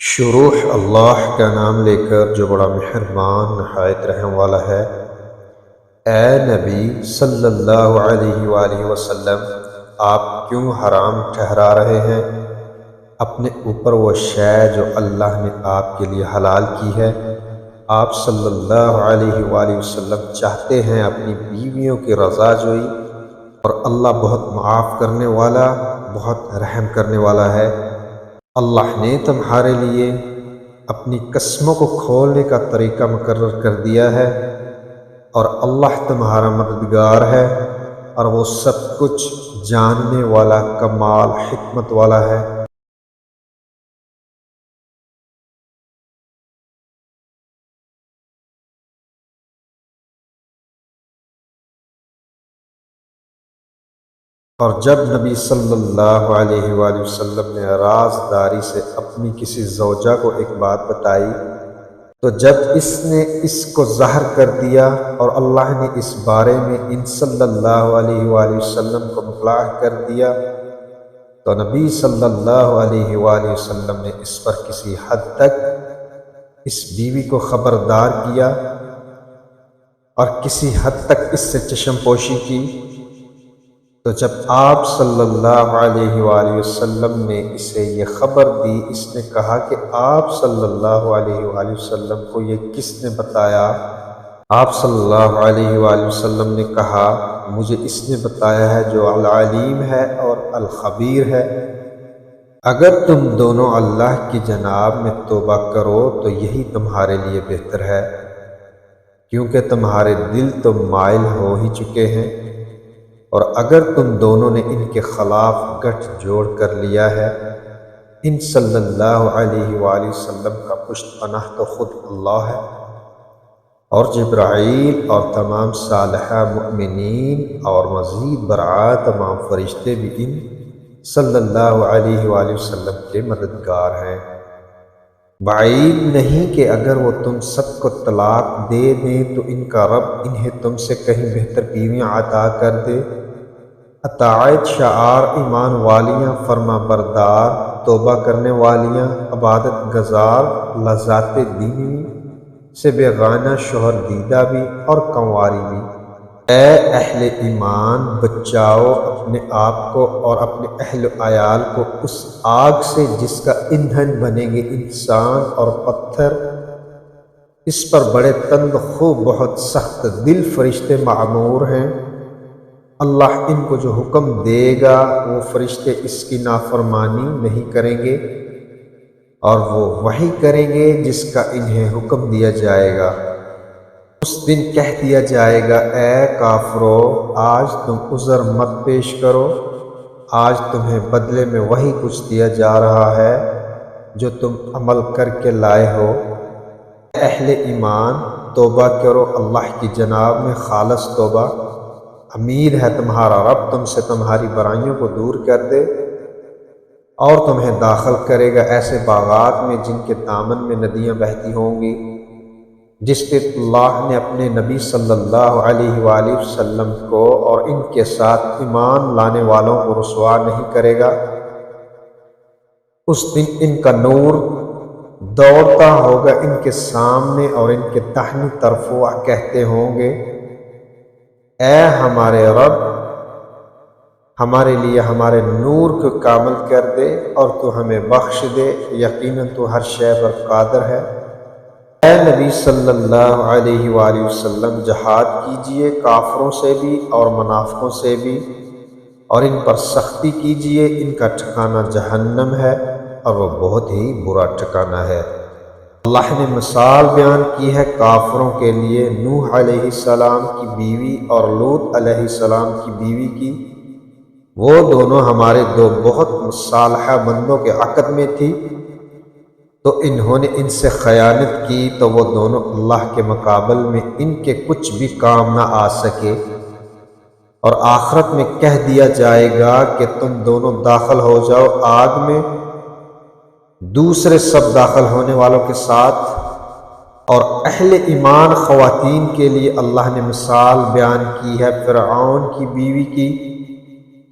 شروع اللہ کا نام لے کر جو بڑا مہربان نہایت رحم والا ہے۔ اے نبی صلی اللہ علیہ وآلہ وسلم، آپ کیوں حرام ٹھہرا رہے ہیں اپنے اوپر وہ شے جو اللہ نے آپ کے لیے حلال کی ہے؟ آپ صلی اللہ علیہ وآلہ وسلم چاہتے ہیں اپنی بیویوں کی رضا جوئی، اور اللہ بہت معاف کرنے والا، بہت رحم کرنے والا ہے۔ اللہ نے تمہارے لیے اپنی قسموں کو کھولنے کا طریقہ مقرر کر دیا ہے، اور اللہ تمہارا مددگار ہے، اور وہ سب کچھ جاننے والا، کمال حکمت والا ہے۔ اور جب نبی صلی اللہ علیہ وآلہ وسلم نے رازداری سے اپنی کسی زوجہ کو ایک بات بتائی، تو جب اس نے اس کو ظاہر کر دیا اور اللہ نے اس بارے میں ان صلی اللہ علیہ وآلہ وسلم کو مطلع کر دیا، تو نبی صلی اللہ علیہ وآلہ وسلم نے اس پر کسی حد تک اس بیوی کو خبردار کیا اور کسی حد تک اس سے چشم پوشی کی۔ تو جب آپ صلی اللہ علیہ وآلہ وسلم نے اسے یہ خبر دی، اس نے کہا کہ آپ صلی اللہ علیہ وآلہ وسلم کو یہ کس نے بتایا؟ آپ صلی اللہ علیہ وآلہ وسلم نے کہا، مجھے اس نے بتایا ہے جو العلیم ہے اور الخبیر ہے۔ اگر تم دونوں اللہ کی جناب میں توبہ کرو تو یہی تمہارے لیے بہتر ہے، کیونکہ تمہارے دل تو مائل ہو ہی چکے ہیں، اور اگر تم دونوں نے ان کے خلاف گٹھ جوڑ کر لیا ہے، ان صلی اللہ علیہ وآلہ وسلم کا پشت پناہ تو خود اللہ ہے، اور جبرائیل اور تمام صالحہ مؤمنین اور مزید برآں تمام فرشتے بھی ان صلی اللہ علیہ وآلہ وسلم کے مددگار ہیں۔ بعید نہیں کہ اگر وہ تم سب کو طلاق دے دیں تو ان کا رب انہیں تم سے کہیں بہتر بیویاں عطا کر دے۔ اطاعت شعار ایمان والیاں، فرما بردار، توبہ کرنے والیاں، عبادت گزار، لذات دینی سے بیگانہ شوہر دیدہ بھی اور کنواری بھی۔ اے اہل ایمان، بچاؤ اپنے آپ کو اور اپنے اہل و عیال کو اس آگ سے جس کا ایندھن بنیں گے انسان اور پتھر۔ اس پر بڑے تند خو بہت سخت دل فرشتے معمور ہیں۔ اللہ ان کو جو حکم دے گا وہ فرشتے اس کی نافرمانی نہیں کریں گے، اور وہ وہی کریں گے جس کا انہیں حکم دیا جائے گا۔ اس دن کہہ دیا جائے گا، اے کافرو، آج تم عذر مت پیش کرو، آج تمہیں بدلے میں وہی کچھ دیا جا رہا ہے جو تم عمل کر کے لائے ہو۔ اے اہل ایمان، توبہ کرو اللہ کی جناب میں خالص توبہ۔ امید ہے تمہارا رب تم سے تمہاری برائیوں کو دور کر دے اور تمہیں داخل کرے گا ایسے باغات میں جن کے دامن میں ندیاں بہتی ہوں گی، جس پہ اللہ نے اپنے نبی صلی اللہ علیہ وآلہ وسلم کو اور ان کے ساتھ ایمان لانے والوں کو رسوا نہیں کرے گا۔ اس دن ان کا نور دوڑتا ہوگا ان کے سامنے، اور ان کے داہنی طرف وہ کہتے ہوں گے، اے ہمارے رب، ہمارے لیے ہمارے نور کو کامل کر دے اور تو ہمیں بخش دے، یقیناً تو ہر شے پر قادر ہے۔ اے نبی صلی اللہ علیہ وآلہ وسلم، جہاد کیجئے کافروں سے بھی اور منافقوں سے بھی، اور ان پر سختی کیجئے، ان کا ٹھکانہ جہنم ہے اور وہ بہت ہی برا ٹھکانہ ہے۔ اللہ نے مثال بیان کی ہے کافروں کے لیے نوح علیہ السلام کی بیوی اور لوط علیہ السلام کی بیوی کی۔ وہ دونوں ہمارے دو بہت صالحہ بندوں کے عقد میں تھی، تو انہوں نے ان سے خیانت کی تو وہ دونوں اللہ کے مقابل میں ان کے کچھ بھی کام نہ آ سکے، اور آخرت میں کہہ دیا جائے گا کہ تم دونوں داخل ہو جاؤ آگ میں دوسرے سب داخل ہونے والوں کے ساتھ۔ اور اہل ایمان خواتین کے لیے اللہ نے مثال بیان کی ہے فرعون کی بیوی کی،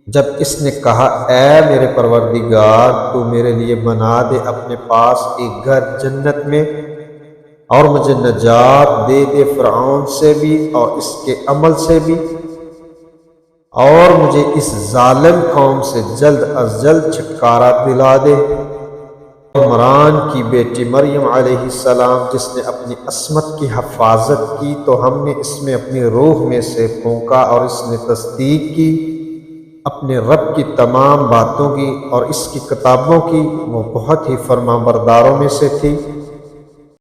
جب اس نے کہا اے میرے پروردگار تو میرے لیے بنا دے اپنے پاس ایک گھر جنت میں اور مجھے نجات دے دے فرعون سے بھی اور اس کے عمل سے بھی، اور مجھے اس ظالم قوم سے جلد از جلد چھٹکارا دلا دے۔ عمران کی بیٹی مریم علیہ السلام جس نے اپنی عصمت کی حفاظت کی تو ہم نے اس میں اپنی روح میں سے پھونکا اور اس نے تصدیق کی اپنے رب کی تمام باتوں کی اور اس کی کتابوں کی، وہ بہت ہی فرما برداروں میں سے تھی۔